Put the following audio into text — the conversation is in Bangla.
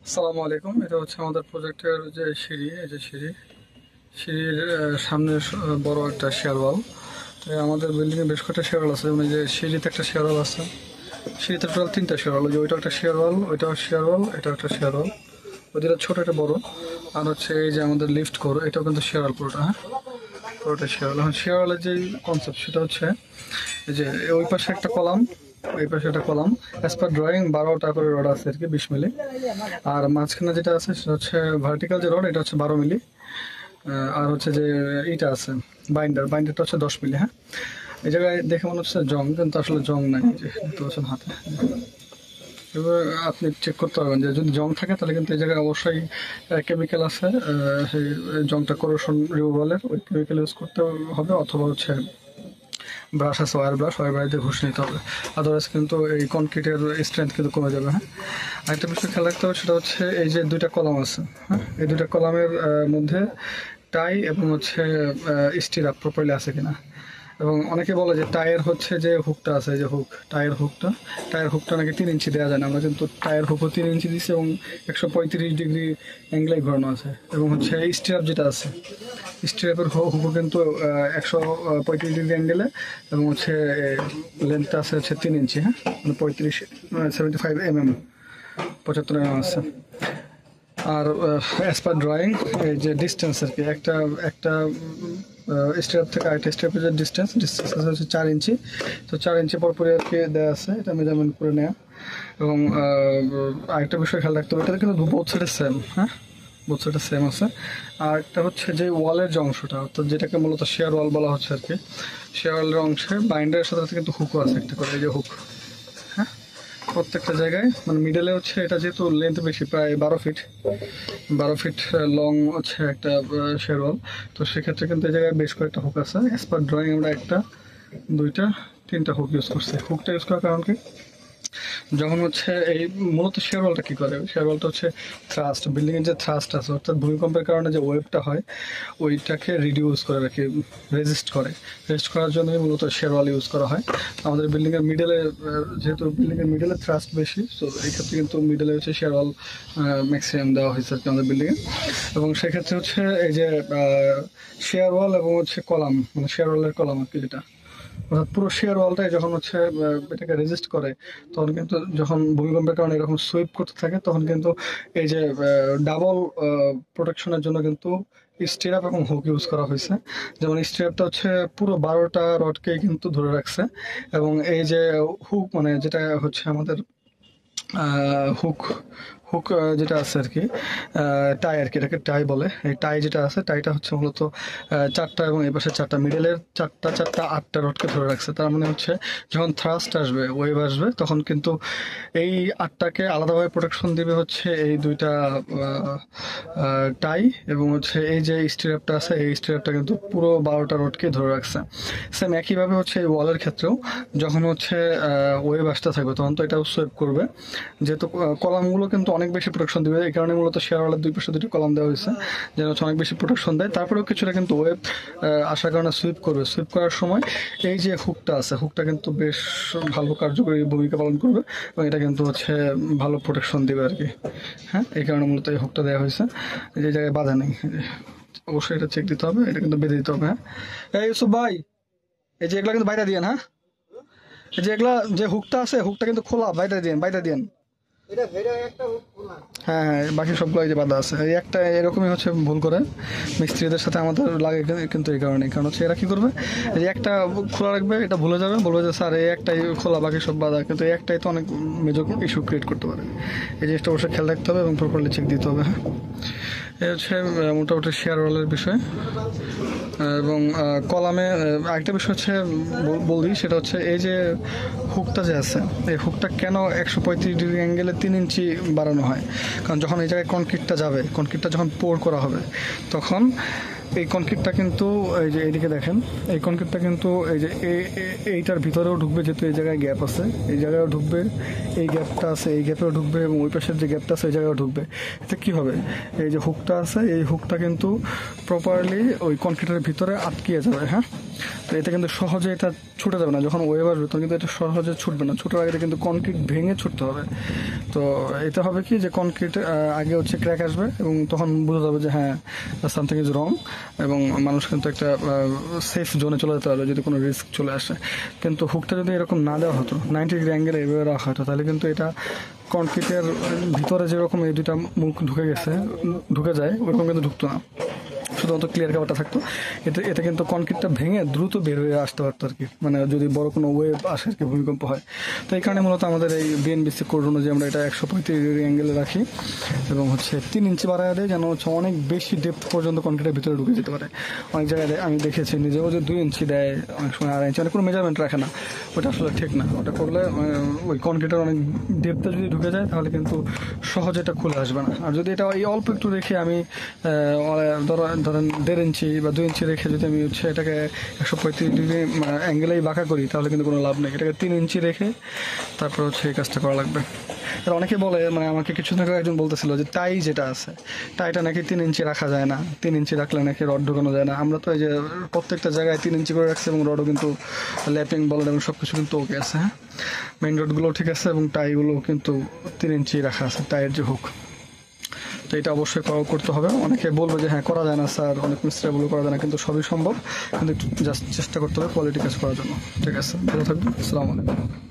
আসসালামু আলাইকুম। এটা হচ্ছে আমাদের প্রজেক্টের যে সিঁড়ি, এই যে সিঁড়ির সামনে বড় একটা শেয়ার ওয়াল। তো আমাদের বিল্ডিং এ বেশ কয়েকটা শেয়ার ওয়াল আছে, যেমন এই যে সিঁড়িতে একটা শেয়ার ওয়াল আছে। সিঁড়িতে টোটাল তিনটা শেয়ার ওয়াল, যে ওইটা একটা শেয়ার ওয়াল, ওইটাও শেয়ার ওয়াল, এটা একটা শেয়ার ওয়াল। ওই দুটো ছোট, একটা বড়। আর হচ্ছে এই যে আমাদের লিফট করো, এটাও কিন্তু শেয়ার ওয়াল পুরোটা, হ্যাঁ পুরোটা শেয়ার ওয়াল। এখন শেয়ার ওয়ালের যে কনসেপ্ট সেটা হচ্ছে এই যে ওই পাশে একটা কলাম, এই পাশে একটা কলাম। অ্যাজ পার ড্রয়িং 12টা করে রড আছে আর কি, 20 মিলি। আর মাঝখানে যেটা আছে সেটা হচ্ছে ভার্টিক্যাল যে রড, এটা হচ্ছে 12 মিলি। আর হচ্ছে যে এইটা আছে বাইন্ডারটা হচ্ছে 10 মিলি। হ্যাঁ, এই জায়গায় দেখে মনে হচ্ছে জং, কিন্তু আসলে জং নাই, যে দেখতে পাচ্ছেন হাতে। এবার আপনি চেক করতে পারবেন যে যদি জং থাকে তাহলে কিন্তু এই জায়গায় অবশ্যই কেমিক্যাল আছে, সেই জংটা করোশন রিমুভালের ওই কেমিক্যাল ইউজ করতে হবে, অথবা হচ্ছে ব্রাশ আছে, ওয়ার ব্রাশ দিয়ে ঘষে নিতে হবে। আদারওয়াইজ কিন্তু এই কনক্রিটের স্ট্রেংথ কিন্তু কমে যাবে। হ্যাঁ, আরেকটা বিষয় খেয়াল রাখতে হবে, সেটা হচ্ছে এই যে দুইটা কলাম আছে, হ্যাঁ এই দুইটা কলামের মধ্যে টাই এবং হচ্ছে স্টিরাপ প্রপারলি আছে কিনা। এবং অনেকে বলে যে টায়ার হচ্ছে যে হুকটা আছে, এই যে টায়ার হুকটা নাকি 3 ইঞ্চি দেওয়া যায় না। আমরা কিন্তু টায়ার হুকও 3 ইঞ্চি দিচ্ছি এবং 135 ডিগ্রি অ্যাঙ্গেলে ঘোরানো আছে। এবং হচ্ছে স্টিরাপ যেটা আছে, স্টিরাপের হুকও কিন্তু 135 ডিগ্রি অ্যাঙ্গেলে, এবং হচ্ছে লেন্থটা আছে হচ্ছে 3 ইঞ্চি। হ্যাঁ, মানে 75 mm, 75 mm আছে। আর অ্যাজ পার ড্রয়িং এই যে ডিস্টেন্স আর কি, একটা একটা স্টেপ থেকে আরেকটা স্টেপের যে ডিস্টেন্স হচ্ছে 4 ইঞ্চি। তো 4 ইঞ্চি পরপরই আর কি দেওয়া আছে, এটা মেজারমেন্ট করে নেওয়া। এবং আরেকটা বিষয় খেয়াল রাখতে হবে, এটা কিন্তু বোথ সাইডে সেম। হ্যাঁ, বোথ সাইডে সেম আছে। আর একটা হচ্ছে যে ওয়ালের যে অংশটা, অর্থাৎ যেটাকে মূলত শেয়ার ওয়াল বলা হচ্ছে আর কি, শেয়ার ওয়ালের অংশে বাইন্ডারের সাথে সাথে কিন্তু হুকও আছে একটা করে, এই যে হুক। হ্যাঁ, প্রত্যেকটা জায়গায় মানে মিডলে হচ্ছে, এটা যেহেতু লেন্থ বেশি, প্রায় 12 ফিট লং হচ্ছে একটা শেয়ার ওয়াল। তো সেক্ষেত্রে কিন্তু এই জায়গায় বেশ কয়েকটা হুক আছে। অ্যাজ পার ড্রয়িং আমরা একটা, দুইটা, তিনটা হুক ইউজ করছি। হুকটা ইউজ করার কারণ কি, যখন হচ্ছে এই মূলত শেয়ার ওয়ালটা কী করে, শেয়ার ওয়ালটা হচ্ছে থ্রাস্ট, বিল্ডিংয়ের যে থ্রাস্ট আছে, অর্থাৎ ভূমিকম্পের কারণে যে ওয়েভটা হয় ওইটাকে রিডিউস করে রাখে, রেজিস্ট করার জন্যই মূলত শেয়ার ওয়াল ইউজ করা হয়। আমাদের বিল্ডিংয়ের মিডলে, যেহেতু বিল্ডিংয়ের মিডলে থ্রাস্ট বেশি, তো এই ক্ষেত্রে কিন্তু মিডলে হচ্ছে শেয়ার ওয়াল ম্যাক্সিমাম দেওয়া হয়েছে আর কি আমাদের বিল্ডিংয়ে। এবং সেক্ষেত্রে হচ্ছে এই যে শেয়ার ওয়াল এবং হচ্ছে কলাম, মানে শেয়ার ওয়ালের কলাম আর কি, যেটা অর্থাৎ পুরো শেয়ার ওয়ালটাই যখন হচ্ছে এটাকে রেজিস্ট করে, তখন কিন্তু যখন ভূমিকম্পের কারণে এরকম সুইপ করতে থাকে, তখন কিন্তু এই যে ডাবল প্রোটেকশনের জন্য কিন্তু স্টিরাপ এবং হুক ইউজ করা হয়েছে। যেমন স্টিরাপটা হচ্ছে পুরো 12টা রডকেই কিন্তু ধরে রাখছে, এবং এই যে হুক মানে যেটা হচ্ছে আমাদের হুক হুক যেটা আছে আর কি, টাই আর কি, এটাকে টাই বলে। এই টাই যেটা আছে, টাইটা হচ্ছে মূলত 4টা, এবং এই পাশে 4টা, মিডলের 8টা রডকে ধরে রাখছে। তার মানে হচ্ছে যখন থ্রাস্ট আসবে, ওয়েভ আসবে, তখন কিন্তু এই 8টাকে আলাদাভাবে প্রোটেকশন দিবে হচ্ছে এই দুইটা টাই, এবং হচ্ছে এই যে স্টিরাপটা আছে, এই স্টিরাপটা কিন্তু পুরো 12টা রডকে ধরে রাখছে। সেম একইভাবে হচ্ছে এই ওয়ালের ক্ষেত্রেও যখন হচ্ছে ওয়েভ আসতে থাকবে, তখন তো এটাও সোয়েপ করবে। যেহেতু কলামগুলো কিন্তু অনেক বেশি প্রোটেকশন দিবে, এই কারণে মূলত শেয়ার ওয়ালের দুই পাশে দুটো কলাম দেওয়া হয়েছে, যেন হচ্ছে অনেক বেশি প্রোটেকশন দেয়। তারপরেও কিছুটা কিন্তু ওয়েভ আসার কারণে সুইপ করবে। সুইপ করার সময় এই যে হুকটা আছে, হুকটা কিন্তু বেশ ভালো কার্যকরী ভূমিকা পালন করবে, এবং এটা কিন্তু হচ্ছে ভালো প্রোটেকশন দিবে আর কি। হ্যাঁ, এই কারণে মূলত এই হুকটা দেওয়া হয়েছে, যে জায়গায় বাধা নেই। অবশ্যই এটা চেক দিতে হবে, এটা কিন্তু বেঁধে দিতে হবে। হ্যাঁ, এই ইউসুফ ভাই, এই যে এগুলা কিন্তু বাইরে দিয়েন। হ্যাঁ, এই যে এগুলা যে হুকটা আছে, হুকটা কিন্তু খোলা, বাইরে দিয়েন। হ্যাঁ হ্যাঁ, বাকি সবগুলো এই যে বাধা আছে, এই একটা এরকমই হচ্ছে ভুল করে মিস্ত্রিদের সাথে আমাদের লাগে, কিন্তু এই কারণে, কারণ হচ্ছে এরা কি করবে, এই যে একটা খোলা রাখবে, এটা ভুলে যাবে, বলবে যে স্যার এই একটাই খোলা, বাকি সব বাধা, কিন্তু এই একটাই তো অনেক মেজর ইস্যু ক্রিয়েট করতে পারে। এই জিনিসটা অবশ্যই খেয়াল রাখতে হবে এবং প্রপারলি চেক দিতে হবে। হ্যাঁ, এই হচ্ছে মোটামুটি শেয়ার ওয়ালের বিষয়। এবং কলামে আরেকটা বিষয় হচ্ছে বলি, সেটা হচ্ছে এই যে হুকটা যে আছে, এই হুকটা কেন 135 ডিগ্রি অ্যাঙ্গেলে 3 ইঞ্চি বাড়ানো হয়, কারণ যখন এই জায়গায় কনক্রিটটা যাবে, কনক্রিটটা যখন পোর করা হবে, তখন এই কনক্রিটটা কিন্তু এই যে এইদিকে দেখেন, এই কনক্রিটটা কিন্তু এই যে এইটার ভিতরেও ঢুকবে, যেহেতু এই জায়গায় গ্যাপ আছে, এই জায়গায়ও ঢুকবে, এই গ্যাপটা আছে, এই গ্যাপেও ঢুকবে, এবং ওই পাশের যে গ্যাপটা আছে এই জায়গায়ও ঢুকবে। এতে কী হবে, এই যে হুকটা আছে, এই হুকটা কিন্তু প্রপারলি ওই কনক্রিটের ভিতরে আটকিয়ে যাবে। হ্যাঁ, তো এতে কিন্তু সহজে এটা ছুটে যাবে না, যখন ওয়েভ আসবে তখন কিন্তু এটা সহজে ছুটবে না, ছুটার আগে কিন্তু কনক্রিট ভেঙে ছুটতে হবে। তো এটা হবে কি যে কনক্রিট আগে হচ্ছে ক্র্যাক আসবে এবং তখন বোঝা যাবে যে হ্যাঁ সামথিং ইজ রং, এবং মানুষ কিন্তু একটা সেফ জোনে চলে যেতে পারবে যদি কোনো রিস্ক চলে আসে। কিন্তু হুকটা যদি এরকম না দেওয়া হতো, 90 ডিগ্রি অ্যাঙ্গেলে এভাবে রাখা হতো, তাহলে কিন্তু এটা কনক্রিটের ভিতরে যেরকম এই দুটা মুখ ঢুকে যায় ওরকম কিন্তু ঢুকতো না, শুধুমাত্র ক্লিয়ার কাভারটা থাকতো। এতে কিন্তু কনক্রিটটা ভেঙে দ্রুত বের হয়ে আসতে পারতো আর কি, মানে যদি বড় কোনো ওয়েভ আসে আর কি, ভূমিকম্প হয়। তো এই কারণে মূলত আমাদের এই বিএনবিসি কোড অনুযায়ী আমরা এটা 135 ডিগ্রি অ্যাঙ্গেলে রাখি এবং হচ্ছে 3 ইঞ্চি বাড়ায় দেয়, যেন হচ্ছে অনেক বেশি ডেপথ পর্যন্ত কনক্রিটের ভিতরে ঢুকে যেতে পারে। অনেক জায়গায় আমি দেখেছি নিজেও যে 2 ইঞ্চি দেয়, অনেক সময় 2.5 ইঞ্চি, অনেক কোনো মেজারমেন্ট রাখে না, ওটা আসলে ঠিক না। ওটা করলে ওই কনক্রিটের অনেক ডেপথে যদি ঢুকে যায় তাহলে কিন্তু সহজে এটা খুলে আসবে না। আর যদি এটা এই অল্প একটু রেখে আমি ধরেন 1.5 ইঞ্চি বা 2 ইঞ্চি রেখে যদি আমি হচ্ছে এটাকে 135 ডিগ্রি অ্যাঙ্গেলেই বাঁকা করি তাহলে কিন্তু কোনো লাভ নেই। এটাকে 3 ইঞ্চি রেখে তারপর হচ্ছে এই কাজটা করা লাগবে। আর অনেকে বলে, মানে আমাকে কিছুদিন আগে একজন বলতেছিল যে টাই যেটা আছে, টাইটা নাকি 3 ইঞ্চি রাখা যায় না, 3 ইঞ্চি রাখলে নাকি রড ঢোকানো যায় না। আমরা তো এই যে প্রত্যেকটা জায়গায় 3 ইঞ্চি করে রাখছি এবং রডও কিন্তু ল্যাপিং বলেন এবং সব কিছু কিন্তু ওকে আছে। হ্যাঁ, মেইন রডগুলোও ঠিক আছে এবং টাইগুলোও কিন্তু 3 ইঞ্চি রাখা আছে, টাইয়ের যে হুক। তো এটা অবশ্যই করতে হবে। অনেকে বলবে যে হ্যাঁ করা যায় না স্যার, অনেক মিস্ত্রি বলে করা যায় না, কিন্তু সবই সম্ভব, কিন্তু জাস্ট চেষ্টা করতে হবে কোয়ালিটি কাজ করার জন্য। ঠিক আছে, ভালো থাকবেন, আসসালামু আলাইকুম।